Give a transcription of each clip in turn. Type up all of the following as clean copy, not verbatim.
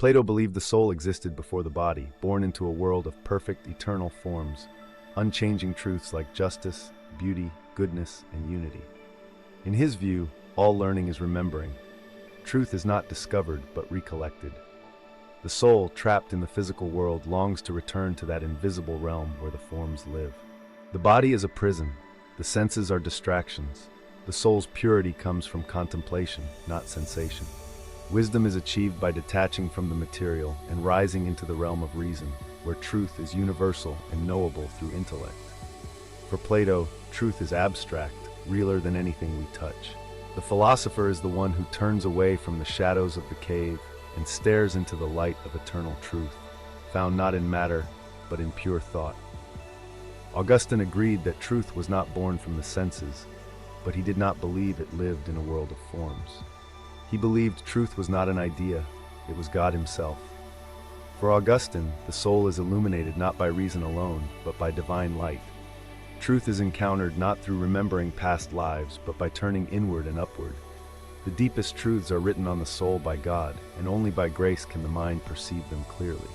Plato believed the soul existed before the body, born into a world of perfect, eternal forms, unchanging truths like justice, beauty, goodness, and unity. In his view, all learning is remembering. Truth is not discovered, but recollected. The soul, trapped in the physical world, longs to return to that invisible realm where the forms live. The body is a prison. The senses are distractions. The soul's purity comes from contemplation, not sensation. Wisdom is achieved by detaching from the material and rising into the realm of reason, where truth is universal and knowable through intellect. For Plato, truth is abstract, realer than anything we touch. The philosopher is the one who turns away from the shadows of the cave and stares into the light of eternal truth, found not in matter, but in pure thought. Augustine agreed that truth was not born from the senses, but he did not believe it lived in a world of forms. He believed truth was not an idea, it was God himself. For Augustine, the soul is illuminated not by reason alone, but by divine light. Truth is encountered not through remembering past lives, but by turning inward and upward. The deepest truths are written on the soul by God, and only by grace can the mind perceive them clearly.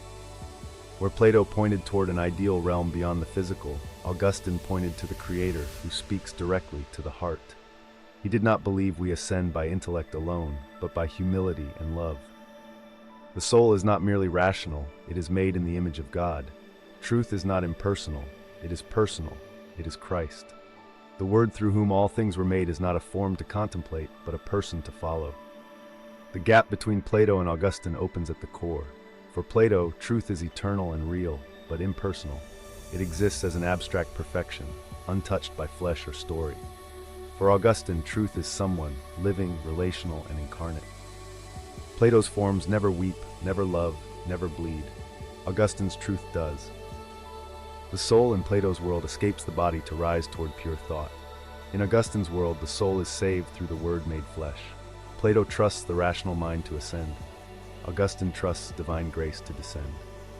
Where Plato pointed toward an ideal realm beyond the physical, Augustine pointed to the Creator who speaks directly to the heart. He did not believe we ascend by intellect alone, but by humility and love. The soul is not merely rational, it is made in the image of God. Truth is not impersonal, it is personal, it is Christ. The Word through whom all things were made is not a form to contemplate, but a person to follow. The gap between Plato and Augustine opens at the core. For Plato, truth is eternal and real, but impersonal. It exists as an abstract perfection, untouched by flesh or story. For Augustine, truth is someone, living, relational, and incarnate. Plato's forms never weep, never love, never bleed. Augustine's truth does. The soul in Plato's world escapes the body to rise toward pure thought. In Augustine's world, the soul is saved through the Word made flesh. Plato trusts the rational mind to ascend. Augustine trusts divine grace to descend.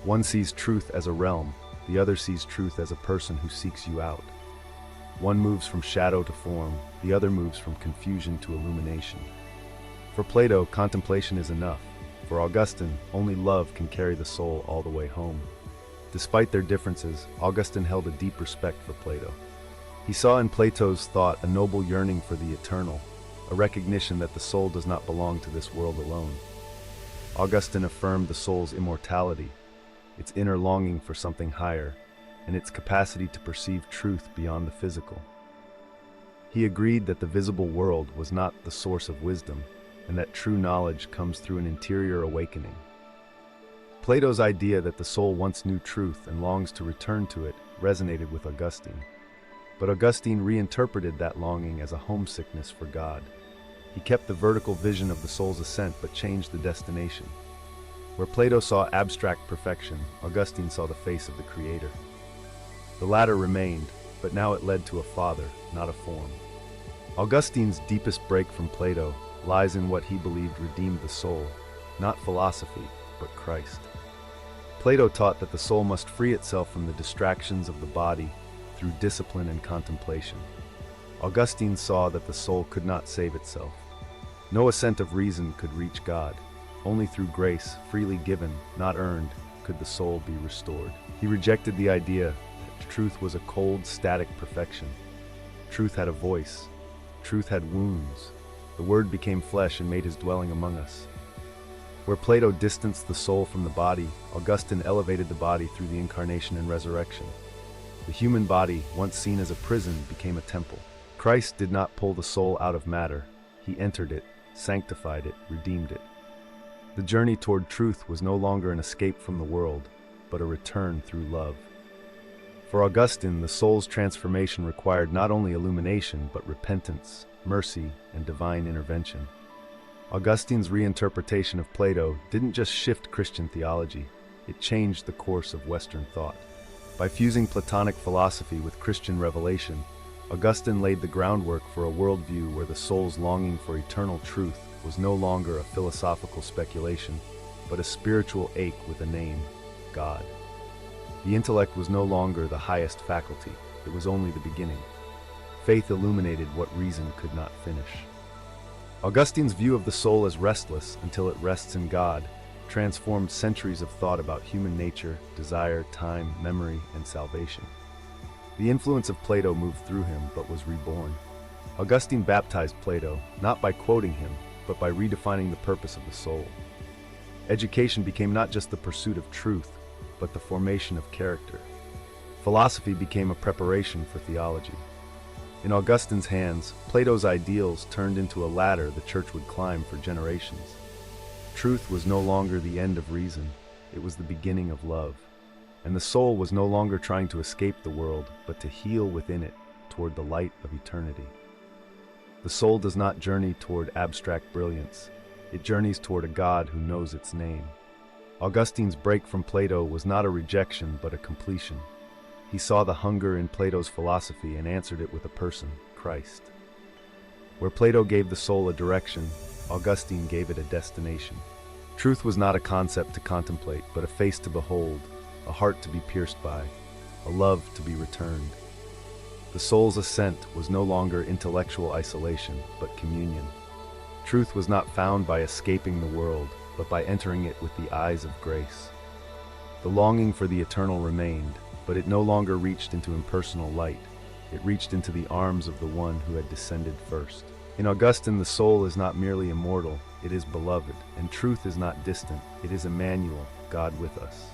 One sees truth as a realm, the other sees truth as a person who seeks you out. One moves from shadow to form, the other moves from confusion to illumination. For Plato, contemplation is enough. For Augustine, only love can carry the soul all the way home. Despite their differences, Augustine held a deep respect for Plato. He saw in Plato's thought a noble yearning for the eternal, a recognition that the soul does not belong to this world alone. Augustine affirmed the soul's immortality, its inner longing for something higher, and its capacity to perceive truth beyond the physical. He agreed that the visible world was not the source of wisdom, and that true knowledge comes through an interior awakening. Plato's idea that the soul once knew truth and longs to return to it resonated with Augustine. But Augustine reinterpreted that longing as a homesickness for God. He kept the vertical vision of the soul's ascent but changed the destination. Where Plato saw abstract perfection, Augustine saw the face of the Creator. The latter remained, but now it led to a father, not a form. Augustine's deepest break from Plato lies in what he believed redeemed the soul, not philosophy, but Christ. Plato taught that the soul must free itself from the distractions of the body through discipline and contemplation. Augustine saw that the soul could not save itself. No assent of reason could reach God. Only through grace, freely given, not earned, could the soul be restored. He rejected the idea that truth was a cold, static perfection. Truth had a voice. Truth had wounds. The Word became flesh and made his dwelling among us. Where Plato distanced the soul from the body, Augustine elevated the body through the incarnation and resurrection. The human body, once seen as a prison, became a temple. Christ did not pull the soul out of matter. He entered it, sanctified it, redeemed it. The journey toward truth was no longer an escape from the world, but a return through love. For Augustine, the soul's transformation required not only illumination, but repentance, mercy, and divine intervention. Augustine's reinterpretation of Plato didn't just shift Christian theology, it changed the course of Western thought. By fusing Platonic philosophy with Christian revelation, Augustine laid the groundwork for a worldview where the soul's longing for eternal truth was no longer a philosophical speculation, but a spiritual ache with a name, God. The intellect was no longer the highest faculty, it was only the beginning. Faith illuminated what reason could not finish. Augustine's view of the soul as restless until it rests in God transformed centuries of thought about human nature, desire, time, memory, and salvation. The influence of Plato moved through him but was reborn. Augustine baptized Plato, not by quoting him, but by redefining the purpose of the soul. Education became not just the pursuit of truth, but the formation of character. Philosophy became a preparation for theology. In Augustine's hands, Plato's ideals turned into a ladder the church would climb for generations. Truth was no longer the end of reason, it was the beginning of love. And the soul was no longer trying to escape the world, but to heal within it toward the light of eternity. The soul does not journey toward abstract brilliance, it journeys toward a God who knows its name. Augustine's break from Plato was not a rejection, but a completion. He saw the hunger in Plato's philosophy and answered it with a person, Christ. Where Plato gave the soul a direction, Augustine gave it a destination. Truth was not a concept to contemplate, but a face to behold, a heart to be pierced by, a love to be returned. The soul's ascent was no longer intellectual isolation, but communion. Truth was not found by escaping the world, but by entering it with the eyes of grace. The longing for the eternal remained, but it no longer reached into impersonal light. It reached into the arms of the one who had descended first. In Augustine, the soul is not merely immortal, it is beloved, and truth is not distant, it is Emmanuel, God with us.